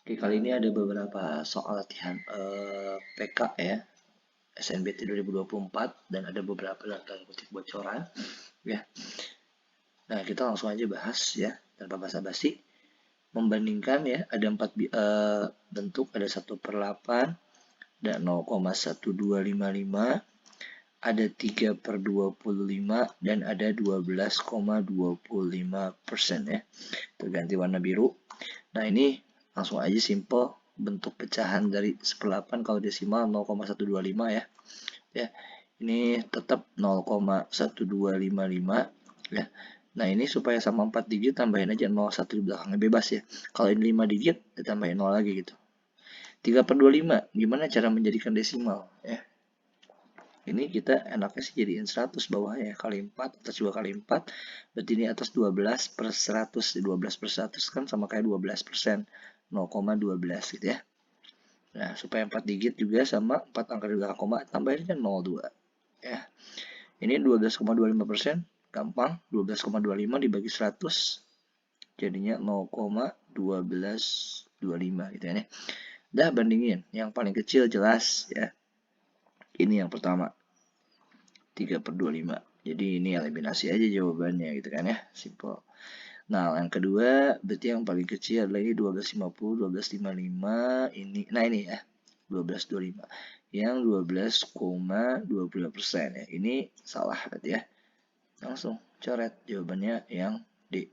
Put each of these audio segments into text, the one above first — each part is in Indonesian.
Oke, kali ini ada beberapa soal latihan PK ya, SNBT 2024 dan ada beberapa data kutip bocoran ya. Nah, kita langsung aja bahas ya tanpa basa-basi. Membandingkan ya, ada empat bentuk, ada 1/8, ada 0,1255, ada 3/25 dan ada 12,25% ya. Terganti warna biru. Nah, ini langsung aja simple bentuk pecahan dari 1/8 kalau desimal 0,1255 ya. Ya. Ini tetap 0,1255 ya. Nah, ini supaya sama 4 digit tambahin aja 01 di belakangnya bebas ya. Kalau ini 5 digit ditambahin 0 lagi gitu. 3/25 gimana cara menjadikan desimal ya. Ini kita enaknya sih jadiin 100 bawahnya kali 4, atas 2 kali 4. Berarti ini atas 12/100. 12/100 kan sama kayak 12%. 0,12 gitu ya. Nah, supaya 4 digit juga sama 4 angka di belakang koma, tambahin kan 02. Ya. Ini 12,25%. Gampang. 12,25 dibagi 100. Jadinya 0,1225 gitu ya. Dah bandingin. Yang paling kecil jelas ya. Ini yang pertama. 3/25. Jadi ini eliminasi aja jawabannya gitu kan ya. Simple. Nah, yang kedua berarti yang paling kecil adalah ini 12,50, 12,55 ini. Nah, ini ya. 12,25. Yang 12,25% ya. Ini salah berarti ya. Langsung coret jawabannya yang D.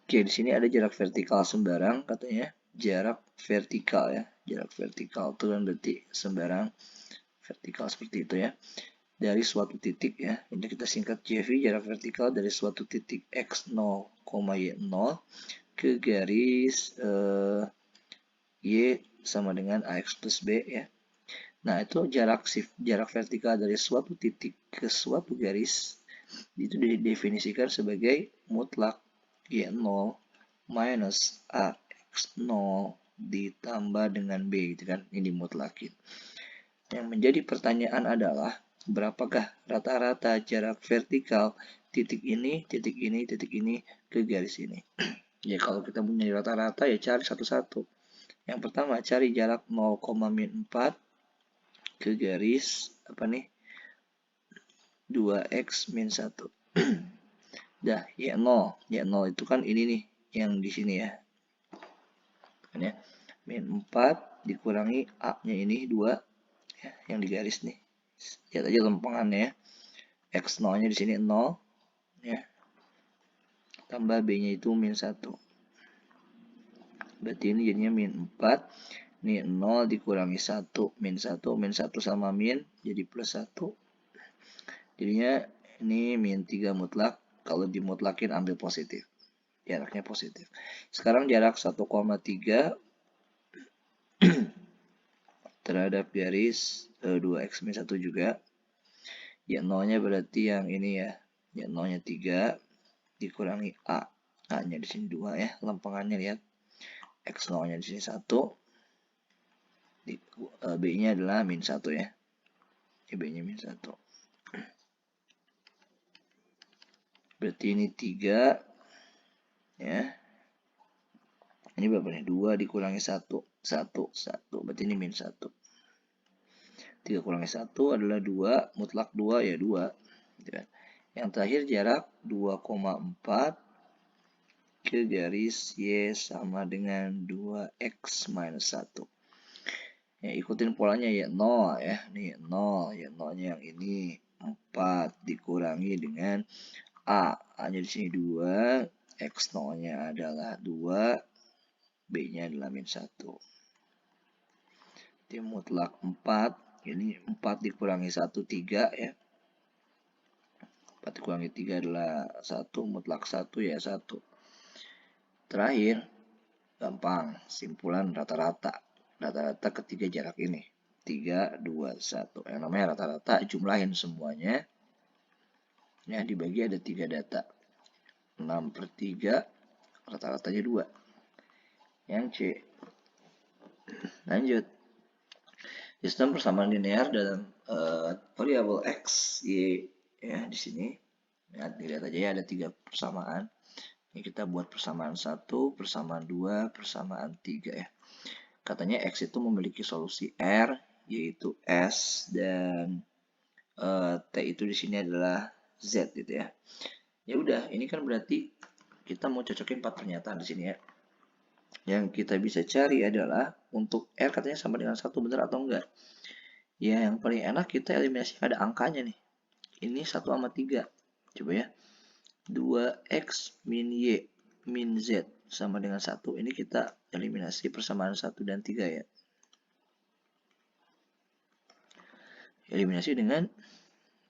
Oke, di sini ada jarak vertikal sembarang katanya. Jarak vertikal ya. Jarak vertikal itu kan berarti sembarang vertikal seperti itu ya. Dari suatu titik ya. Ini kita singkat JV, jarak vertikal dari suatu titik X0, Y0 ke garis Y sama dengan AX plus B ya. Nah, itu jarak vertikal dari suatu titik ke suatu garis itu didefinisikan sebagai mutlak Y0 minus AX0 ditambah dengan B gitu kan. Ini mutlakin. Yang menjadi pertanyaan adalah berapakah rata-rata jarak vertikal titik ini, titik ini, titik ini ke garis ini. Ya kalau kita punya rata-rata ya cari satu-satu. Yang pertama cari jarak 0,4 ke garis apa nih 2x min 1. Dah y0 itu kan ini nih yang di sini ya. Kan ya. Min 4 dikurangi a-nya ini 2 ya, yang di garis nih. Lihat aja lempengannya ya. X0-nya di sini 0 ya. Tambah B-nya itu min 1. Berarti ini jadinya min 4. Ini 0 dikurangi 1 min 1. Min 1 sama min jadi plus 1. Jadinya ini min 3 mutlak. Kalau dimutlakin ambil positif. Jaraknya positif. Sekarang jarak 1,3 terhadap garis 2x min 1 juga. Ya 0-nya berarti yang ini ya. Ya 0-nya 3 dikurangi A. A-nya di sini 2 ya. Lempengannya lihat. X0-nya di sini 1. B-nya adalah min 1 ya. B-nya min 1. Berarti ini 3 ya. Ini berapa nih? 2 dikurangi 1. 1. Berarti ini min 1. 3 kurangi 1 adalah 2. Mutlak 2 ya 2. Gitu kan. Yang terakhir jarak 2,4 ke garis Y sama dengan 2x minus 1. Ya, ikutin polanya ya 0 ya. Nih 0. Ya 0-nya yang ini. 4 dikurangi dengan A. A-nya di sini 2. X0-nya adalah 2. B-nya adalah min 1. Jadi mutlak 4. Ini 4 dikurangi 1, 3 ya. 4 dikurangi 3 adalah 1. Mutlak 1 ya 1. Terakhir, gampang. Simpulan rata-rata. Rata-rata ketiga jarak ini. 3, 2, 1. Yang namanya rata-rata jumlahin semuanya. Ya, dibagi ada 3 data. 6/3. Rata-ratanya 2. Yang C. Lanjut. Sistem persamaan linear dalam variabel X, Y ya di sini. Ya, dilihat aja ya ada 3 persamaan. Ini kita buat persamaan 1, persamaan 2, persamaan 3 ya. Katanya X itu memiliki solusi R, yaitu S, dan T itu di sini adalah Z gitu ya. Ya udah, ini kan berarti kita mau cocokin 4 pernyataan di sini ya. Yang kita bisa cari adalah untuk R katanya sama dengan 1, benar atau enggak? Ya, yang paling enak kita eliminasi ada angkanya nih. Ini 1 sama 3. Coba ya. 2X min Y min Z sama dengan 1. Ini kita eliminasi persamaan 1 dan 3 ya. Eliminasi dengan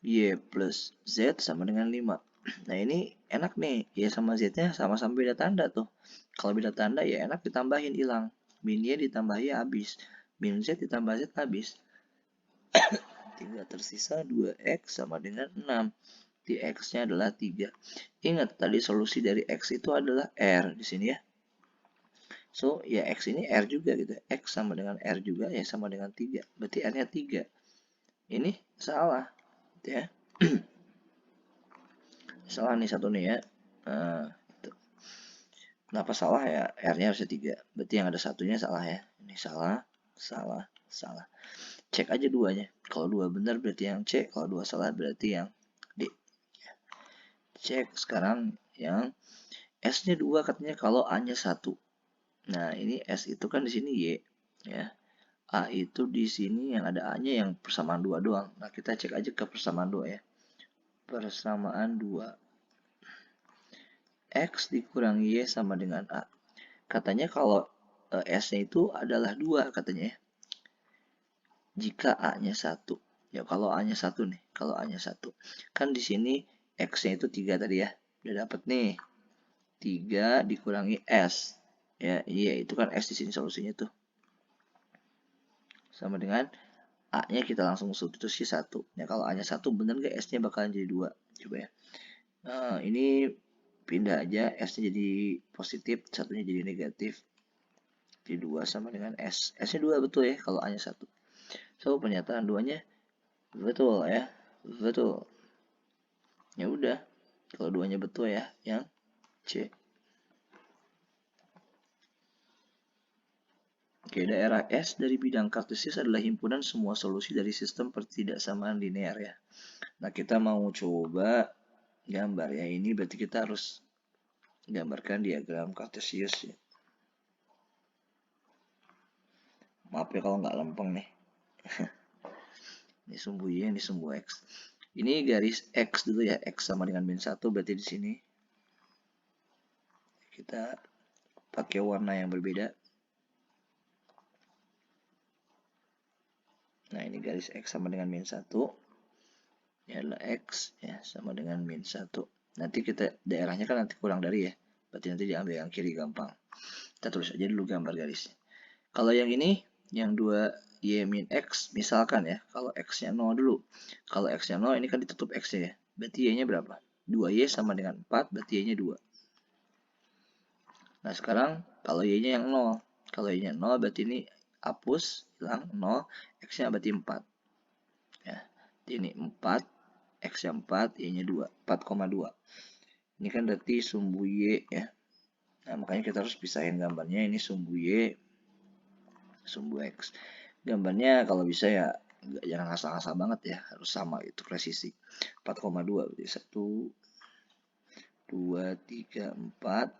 Y plus Z sama dengan 5. Nah ini enak nih, Y sama Z-nya sama-sama beda tanda tuh. Kalau beda tanda ya enak ditambahin hilang. Min Y ditambah Y habis. Min Z ditambah Z habis. Tinggal tersisa 2X sama dengan 6. Di X-nya adalah 3. Ingat tadi solusi dari X itu adalah R di sini ya. So ya X ini R juga gitu. X sama dengan R juga ya sama dengan 3. Berarti R-nya 3. Ini salah. Gitu ya. Salah nih satu nih ya. Nah, kenapa salah ya? R-nya harusnya 3. Berarti yang ada satunya salah ya. Ini salah, salah, salah. Cek aja duanya. Kalau dua benar berarti yang C. Kalau dua salah berarti yang D. Cek sekarang yang S-nya 2 katanya kalau A-nya 1. Nah, ini S itu kan di sini Y. Ya. A itu di sini yang ada A-nya yang persamaan 2 doang. Nah, kita cek aja ke persamaan 2 ya. Persamaan 2. X dikurangi Y sama dengan A. Katanya kalau S-nya itu adalah 2 katanya ya. Jika A-nya 1. Ya kalau A-nya 1 nih, kalau A-nya 1. Kan di sini X-nya itu 3 tadi ya. Udah dapet nih. 3 dikurangi S. Ya, iya itu kan S di sini solusinya tuh. Sama dengan A-nya kita langsung substitusi 1. Ya kalau A-nya 1 bener gak S-nya bakalan jadi 2. Coba ya. Nah, ini pindah aja S-nya jadi positif, satunya jadi negatif. Jadi 2 sama dengan S. S-nya 2 betul ya kalau A-nya 1. So, pernyataan 2-nya betul ya. Betul. Ya udah. Kalau 2-nya betul ya, yang C. Oke, daerah S dari bidang kartesius adalah himpunan semua solusi dari sistem pertidaksamaan linear ya. Nah, kita mau coba gambar ya. Ini berarti kita harus gambarkan diagram kartesius ya. Maaf ya kalau nggak lempeng nih. Ini sumbu Y, ini sumbu X. Ini garis X dulu ya. X sama dengan min 1 berarti di sini. Kita pakai warna yang berbeda. Nah, ini garis X sama dengan min 1. Ini adalah X ya, sama dengan min 1. Nanti kita daerahnya kan nanti kurang dari ya. Berarti nanti diambil yang kiri gampang. Kita tulis aja dulu gambar garisnya. Kalau yang ini, yang 2Y min X, misalkan ya, kalau X-nya 0 dulu. Kalau X-nya 0, ini kan ditutup X-nya ya. Berarti Y-nya berapa? 2Y sama dengan 4, berarti Y-nya 2. Nah, sekarang kalau Y-nya yang 0. Kalau Y-nya 0, berarti ini hapus, hilang 0. X-nya berarti 4. Ya, ini 4. X-nya 4, Y-nya 2. 4,2. Ini kan berarti sumbu Y ya. Nah, makanya kita harus pisahin gambarnya. Ini sumbu Y, sumbu X. Gambarnya kalau bisa ya jangan ngasal-ngasal banget ya, harus sama itu presisi. 4,2 berarti 1 2 3 4,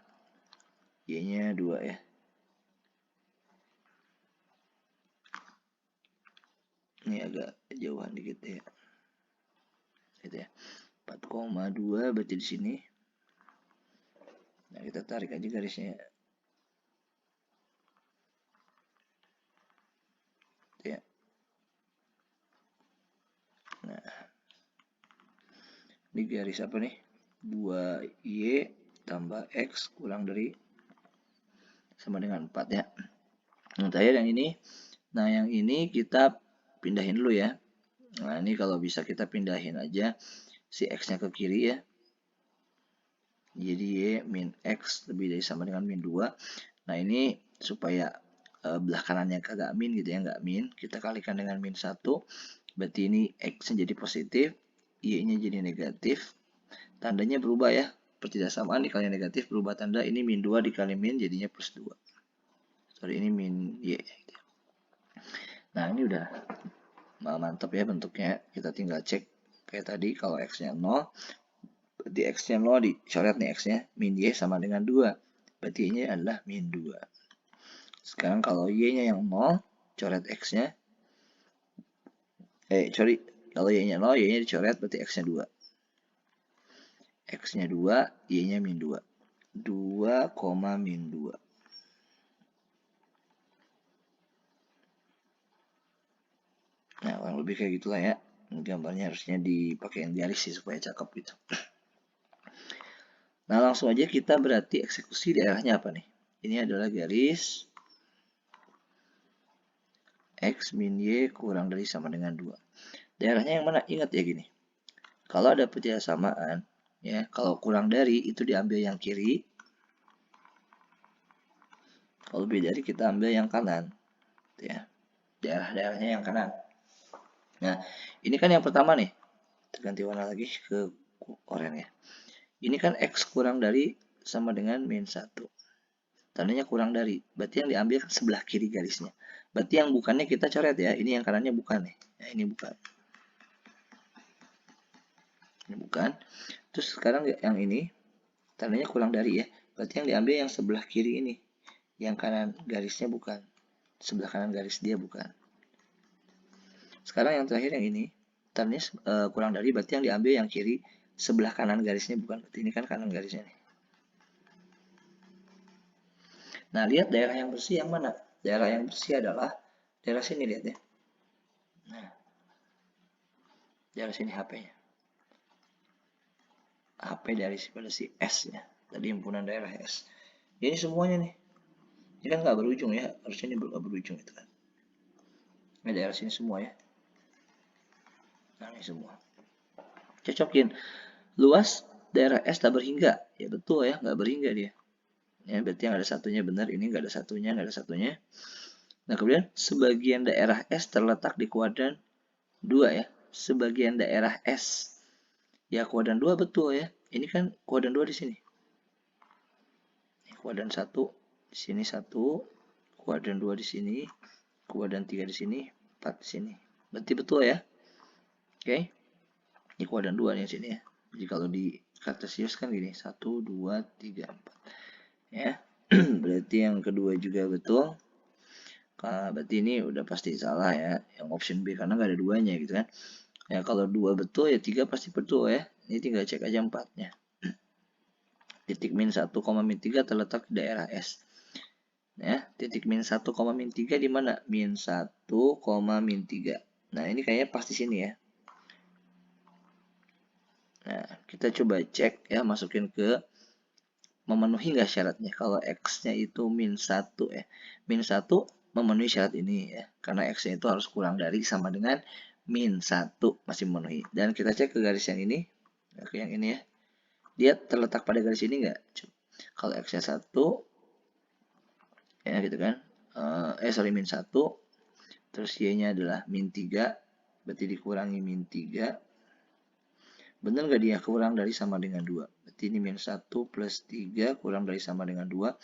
Y-nya 2 ya. Ini agak jauhan dikit ya. Gitu ya. 4,2 berarti di sini. Nah, kita tarik aja garisnya. Ya. Nah, ini garis apa nih? 2Y tambah X kurang dari sama dengan 4 ya. Nah, terakhir yang ini. Nah, yang ini kita pindahin dulu ya. Nah, ini kalau bisa kita pindahin aja si X-nya ke kiri ya. Jadi Y min X lebih dari sama dengan min 2. Nah, ini supaya belah kanannya kagak min gitu ya, nggak min. Kita kalikan dengan min 1. Berarti ini X-nya jadi positif, Y-nya jadi negatif. Tandanya berubah ya. pertidaksamaan dikali negatif berubah tanda, ini min 2 dikali min jadinya plus 2. Sorry, ini min Y. Nah, ini udah mantap ya bentuknya. Kita tinggal cek kayak tadi, kalau X-nya 0, berarti X-nya 0 dicoret nih X-nya, min Y sama dengan 2. Berarti Y-nya adalah min 2. Sekarang kalau Y-nya yang 0, coret X-nya. Sorry, kalau Y-nya 0, Y-nya dicoret, berarti X-nya 2. X-nya 2, Y-nya min 2. 2, min 2. Nah, kurang lebih kayak gitulah ya. Gambarnya harusnya dipakai garis sih supaya cakep gitu. Nah, langsung aja kita berarti eksekusi daerahnya apa nih? Ini adalah garis X min Y kurang dari sama dengan 2. Daerahnya yang mana? Ingat ya gini. Kalau ada pertidaksamaan, ya, kalau kurang dari itu diambil yang kiri. Kalau lebih dari kita ambil yang kanan. Ya. Daerah-daerahnya yang kanan. Nah, ini kan yang pertama nih. Ganti warna lagi ke oranye ya. Ini kan X kurang dari sama dengan min 1. Tandanya kurang dari. Berarti yang diambil kan sebelah kiri garisnya. Berarti yang bukannya kita coret ya. Ini yang kanannya bukan nih. Ya, ini bukan. Ini bukan. Terus sekarang yang ini. Tandanya kurang dari ya. Berarti yang diambil yang sebelah kiri ini. Yang kanan garisnya bukan. Sebelah kanan garis dia bukan. Sekarang yang terakhir yang ini. Tandanya kurang dari. Berarti yang diambil yang kiri. Sebelah kanan garisnya bukan. Berarti ini kan kanan garisnya nih. Nah, lihat daerah yang bersih yang mana? Daerah yang bersih adalah daerah sini, lihat ya. Nah, daerah sini HP-nya. HP dari pada si S ya. Tadi himpunan daerah S. Ini semuanya nih. Ini kan nggak berujung ya. Harusnya ini nggak berujung itu kan. Ini daerah sini semua ya. Nah, ini semua. Cocokin. Luas daerah S tak berhingga. Ya betul ya, nggak berhingga dia. Ya, berarti yang ada satunya benar, ini nggak ada satunya, nggak ada satunya. Nah, kemudian sebagian daerah S terletak di kuadran 2 ya. Sebagian daerah S. Ya, kuadran 2 betul ya. Ini kan kuadran 2 di sini. Kuadran 1 di sini 1, kuadran 2 di sini, kuadran 3 di sini, 4 di sini. Berarti betul ya. Oke. Ini kuadran 2 nih di sini ya. Jadi kalau di Kartesius kan gini, 1 2 3 4. Ya. Berarti yang kedua juga betul. Berarti ini udah pasti salah ya. Yang option B karena nggak ada duanya gitu kan. Ya kalau 2 betul ya 3 pasti betul ya. Ini tinggal cek aja 4-nya. Titik min 1, min 3 terletak di daerah S. Ya, titik min 1, min 3 di mana? Min 1, min 3. Nah, ini kayaknya pasti sini ya. Nah, kita coba cek ya, masukin ke memenuhi nggak syaratnya. Kalau X-nya itu min 1 ya. Min 1 memenuhi syarat ini ya. Karena X-nya itu harus kurang dari sama dengan min 1 masih memenuhi. Dan kita cek ke garis yang ini. Ke yang ini ya. Dia terletak pada garis ini nggak? Kalau X-nya 1 ya gitu kan. Min 1. Terus Y-nya adalah min 3. Berarti dikurangi min 3. Benar nggak dia kurang dari sama dengan 2? Berarti ini min 1 plus 3 kurang dari sama dengan 2.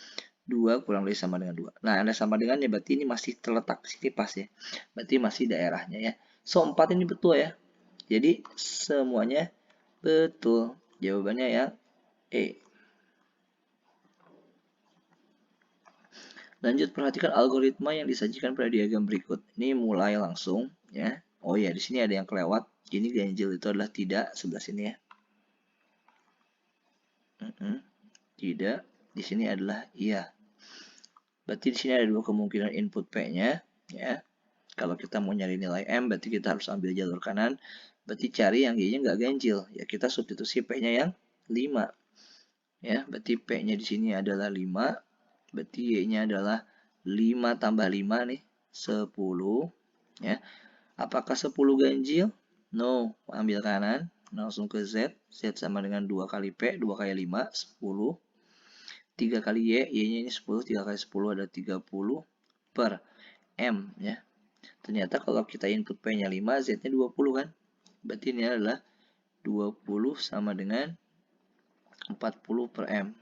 2 kurang dari sama dengan 2. Nah, ada sama dengannya berarti ini masih terletak di sini pas ya. Berarti masih daerahnya ya. So, 4 ini betul ya. Jadi, semuanya betul. Jawabannya yang E. Lanjut, perhatikan algoritma yang disajikan pada diagram berikut. Ini mulai langsung ya. Oh ya, di sini ada yang kelewat. Ini ganjil itu adalah tidak, sebelah sini ya. Tidak, di sini adalah iya. Berarti di sini ada dua kemungkinan input P-nya ya. Kalau kita mau nyari nilai M, berarti kita harus ambil jalur kanan. Berarti cari yang Y-nya nggak ganjil. Ya, kita substitusi P-nya yang 5. Ya, berarti P-nya di sini adalah 5. Berarti Y-nya adalah 5 tambah 5 nih, 10. Ya. Apakah 10 ganjil? No, ambil kanan, langsung ke Z. Z sama dengan 2 kali P, 2 kali 5, 10. 3 kali Y, Y-nya ini 10, 3 kali 10 ada 30 per M ya. Ternyata kalau kita input P-nya 5, Z-nya 20 kan. Berarti ini adalah 20 sama dengan 40 per M.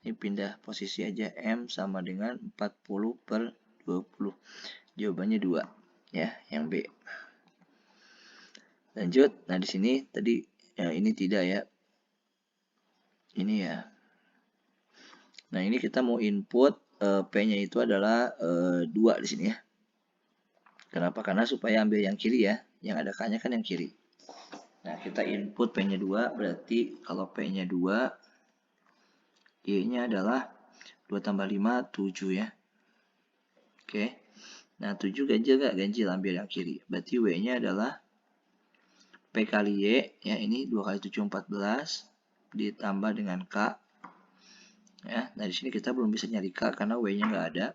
Ini pindah posisi aja, M sama dengan 40 per 20. Jawabannya 2 ya, yang B. Lanjut. Nah, di sini tadi ya, ini tidak ya. Ini ya. Nah, ini kita mau input P-nya itu adalah 2 di sini ya. Kenapa? Karena supaya ambil yang kiri ya. Yang ada K-nya kan yang kiri. Nah, kita input P-nya 2, berarti kalau P-nya 2, Y-nya adalah 2 tambah 5, 7 ya. Oke. Nah, 7 ganjil nggak? Ganjil, ambil yang kiri. Berarti W-nya adalah P kali Y, ya ini 2 kali 7, 14, ditambah dengan K. Ya, nah di sini kita belum bisa nyari K karena W-nya nggak ada.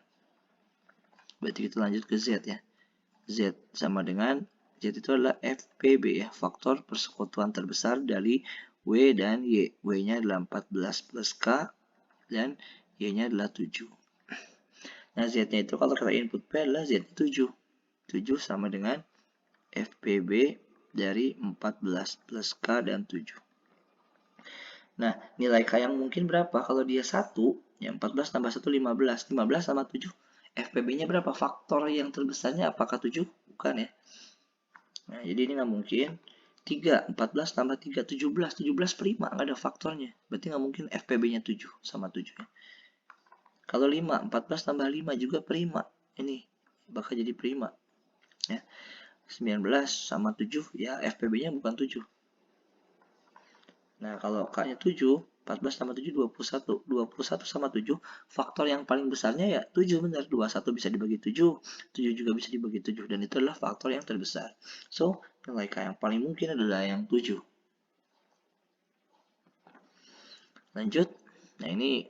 Berarti kita lanjut ke Z ya. Z sama dengan, Z itu adalah FPB ya, faktor persekutuan terbesar dari W dan Y. W-nya adalah 14 plus K, dan Y-nya adalah 7. Nah, Z-nya itu kalau kita input P adalah Z 7. 7 sama dengan FPB dari 14 plus K dan 7. Nah, nilai K yang mungkin berapa? Kalau dia 1, ya 14 tambah 1, 15. 15 sama 7. FPB-nya berapa? Faktor yang terbesarnya apakah 7? Bukan ya. Nah, jadi ini nggak mungkin. 3, 14 tambah 3, 17. 17 prima, nggak ada faktornya. Berarti nggak mungkin FPB-nya 7 sama 7 ya. Kalau 5, 14 tambah 5 juga prima. Ini bakal jadi prima. Ya. 19 sama 7, ya FPB-nya bukan 7. Nah, kalau K-nya 7, 14 tambah 7, 21. 21 sama 7, faktor yang paling besarnya ya 7 benar. 21 bisa dibagi 7, 7 juga bisa dibagi 7. Dan itu adalah faktor yang terbesar. So, nilai K yang paling mungkin adalah yang 7. Lanjut. Nah, ini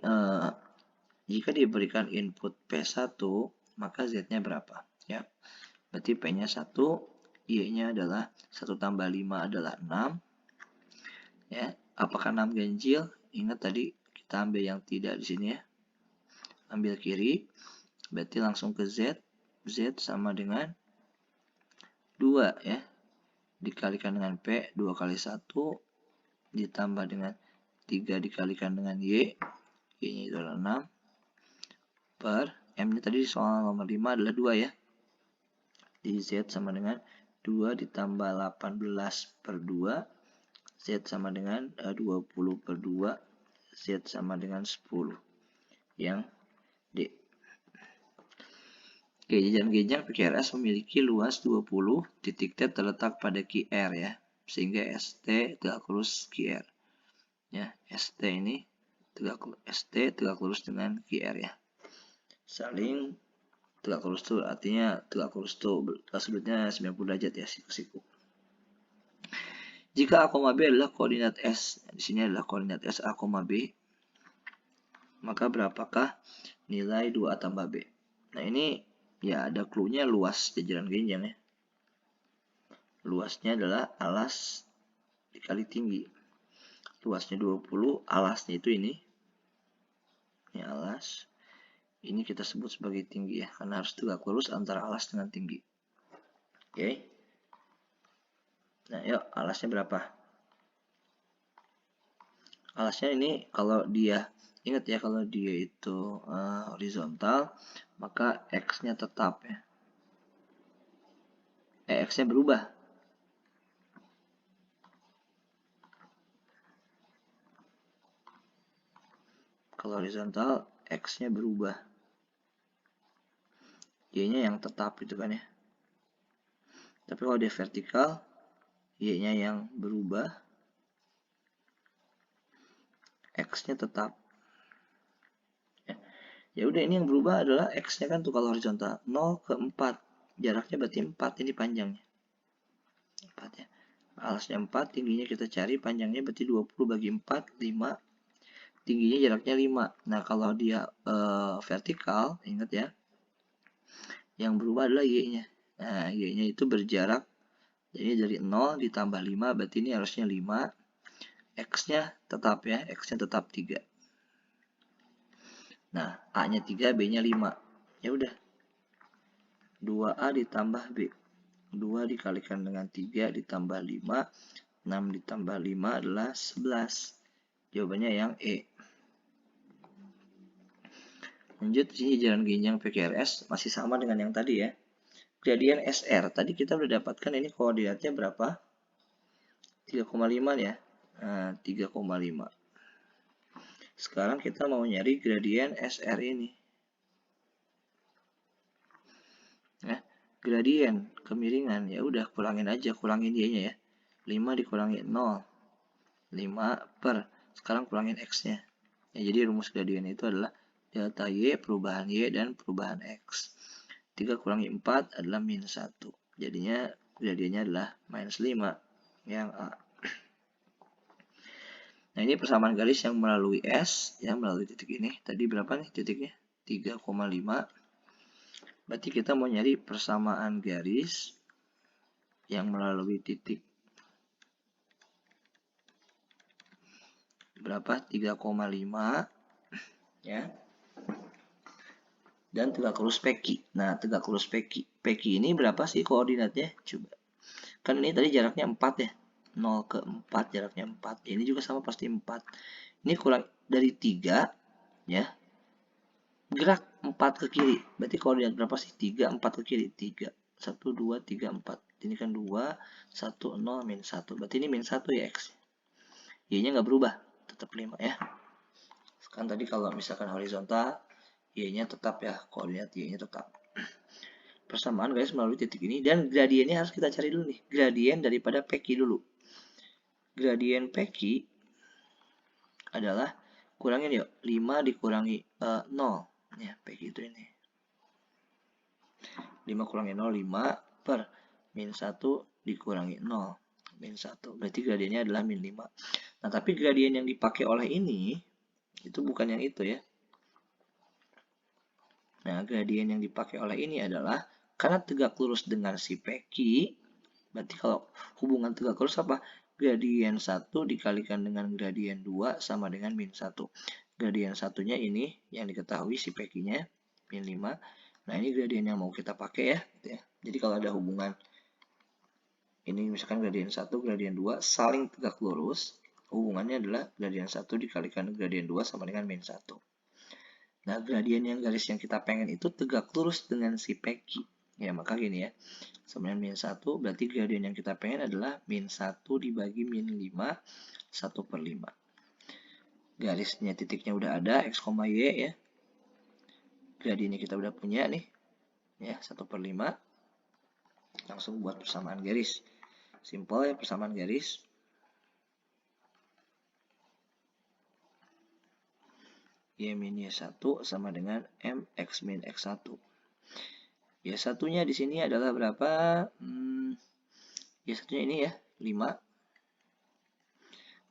jika diberikan input P1, maka Z-nya berapa? Ya. Berarti P-nya 1, Y-nya adalah 1 tambah 5 adalah 6. Ya, apakah 6 ganjil? Ingat tadi kita ambil yang tidak di sini ya. Ambil kiri, berarti langsung ke Z. Z sama dengan 2 ya. Dikalikan dengan P, 2 kali 1 ditambah dengan 3 dikalikan dengan Y. Y-nya itu adalah 6 per M-nya tadi soal nomor 5 adalah 2 ya. Di Z sama dengan 2 ditambah 18 per 2. Z sama dengan 20 per 2. Z sama dengan 10. Yang D. Oke, jajan-genjang PQRS memiliki luas 20, titik T terletak pada QR ya. Sehingga ST tegak lurus QR. Ya, ST ini tegak lurus dengan QR ya. Saling tegak lurus tuh artinya tegak lurus tuh sudutnya 90 derajat ya, siku-siku. Jika A, B adalah koordinat S, di sini adalah koordinat S A, B, maka berapakah nilai 2A tambah B? Nah, ini ya ada clue-nya luas jajaran genjang ya. Luasnya adalah alas dikali tinggi. Luasnya 20, alasnya itu ini. Ini alas. Ini kita sebut sebagai tinggi ya, karena harus tegak lurus antara alas dengan tinggi. Oke. Nah, yuk alasnya berapa? Alasnya ini kalau dia, ingat ya, kalau dia itu horizontal, maka X-nya tetap ya. X-nya berubah. Kalau horizontal, X-nya berubah. Y-nya yang tetap gitu kan ya. Tapi kalau dia vertikal, Y-nya yang berubah, X-nya tetap. Ya udah, ini yang berubah adalah X-nya kan tuh kalau horizontal. 0 ke 4. Jaraknya berarti 4, ini panjangnya. 4 ya. Alasnya 4, tingginya kita cari, panjangnya berarti 20 bagi 4, 5. Tingginya jaraknya 5. Nah, kalau dia vertikal, ingat ya, yang berubah adalah Y-nya. Nah, Y-nya itu berjarak, jadi dari 0 ditambah 5, berarti ini harusnya 5. X-nya tetap ya, X-nya tetap 3. Nah, A-nya 3, B-nya 5. Ya udah. 2A ditambah B. 2 dikalikan dengan 3 ditambah 5. 6 ditambah 5 adalah 11. Jawabannya yang E. Lanjut, sini jalan ginjang PQRS masih sama dengan yang tadi ya. Gradien SR, tadi kita udah dapatkan ini koordinatnya berapa? 3,5 ya. Nah, 3,5. Sekarang kita mau nyari gradien SR ini. Nah, gradien kemiringan, ya udah kurangin aja, kurangin y-nya ya. 5 dikurangi 0. 5 per, sekarang kurangin x-nya. Ya, jadi rumus gradien itu adalah delta y, perubahan y, dan perubahan x. 3 kurangi 4 adalah min 1. Jadinya gradiennya adalah minus 5. Yang A. Nah, ini persamaan garis yang melalui S, yang melalui titik ini. Tadi berapa nih titiknya? 3,5. Berarti kita mau nyari persamaan garis yang melalui titik berapa? 3,5 ya. Dan tegak lurus PQ. Nah, tegak lurus PQ. PQ ini berapa sih koordinatnya? Coba. Kan ini tadi jaraknya 4 ya. 0 ke 4 jaraknya 4. Ini juga sama pasti 4. Ini kurang dari 3 ya. Gerak 4 ke kiri. Berarti koordinat berapa sih? 3, 4 ke kiri. 3. 1, 2, 3, 4. Ini kan 2, 1, 0, min 1. Berarti ini min 1 ya X. Y-nya nggak berubah. Tetap 5 ya. Kan tadi kalau misalkan horizontal, Y-nya tetap ya. Koordinat Y-nya tetap. Persamaan garis melalui titik ini. Dan gradiennya harus kita cari dulu nih. Gradien daripada PQ dulu. Gradien PQ adalah kurangin yuk 5 dikurangi 0 ya PQ itu ini 5 kurangi 0 5 per min 1 dikurangi 0 min 1 berarti gradiennya adalah min 5. Nah tapi gradien yang dipakai oleh ini itu bukan yang itu ya. Nah gradien yang dipakai oleh ini adalah karena tegak lurus dengan si PQ, berarti kalau hubungan tegak lurus apa? Gradien 1 dikalikan dengan gradien 2 sama dengan min 1. Gradien satunya ini yang diketahui si PQ-nya min 5. Nah ini gradien yang mau kita pakai ya. Jadi kalau ada hubungan ini misalkan gradien 1, gradien 2 saling tegak lurus, hubungannya adalah gradien 1 dikalikan gradien 2 sama dengan min 1. Nah gradien yang garis yang kita pengen itu tegak lurus dengan si PQ. Ya maka gini ya. Sama dengan min 1 berarti gradien yang kita pengen adalah min 1 dibagi min 5 1 per 5. Garisnya titiknya udah ada X, Y ya. Gradiennya kita udah punya nih. Ya 1 per 5. Langsung buat persamaan garis. Simple ya persamaan garis. Y min Y1 sama dengan MX min X1. Ya satunya di sini adalah berapa? Ya satunya ini ya 5.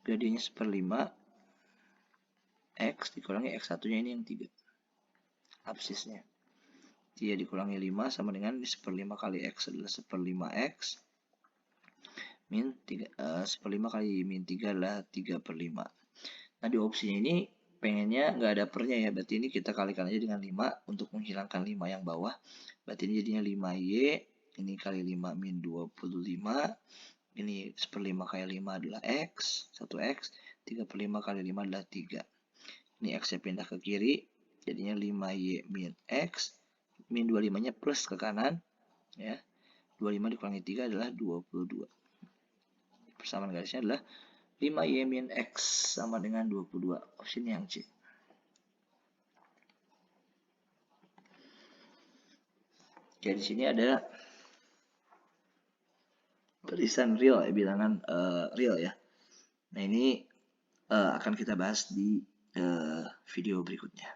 Gradiennya 1/5. X dikurangi X1-nya ini yang 3. Absisnya. 3 dikurangi 5 sama dengan 1/5 kali X adalah 1/5 X. Min 3, 1/5 kali min 3 adalah 3/5. Nah di opsinya ini pengennya nggak ada pernya ya. Berarti ini kita kalikan aja dengan 5 untuk menghilangkan 5 yang bawah. Berarti ini jadinya 5Y. Ini kali 5 min 25. Ini 1/5 kali 5 adalah X. 1X. 3/5 kali 5 adalah 3. Ini X-nya pindah ke kiri. Jadinya 5Y min X. Min 25-nya plus ke kanan. Ya. 25 dikurangi 3 adalah 22. Persamaan garisnya adalah 5Y min X sama dengan 22. Opsi yang C. Oke, di sini ada tulisan real ya, bilangan real ya. Nah, ini akan kita bahas di video berikutnya.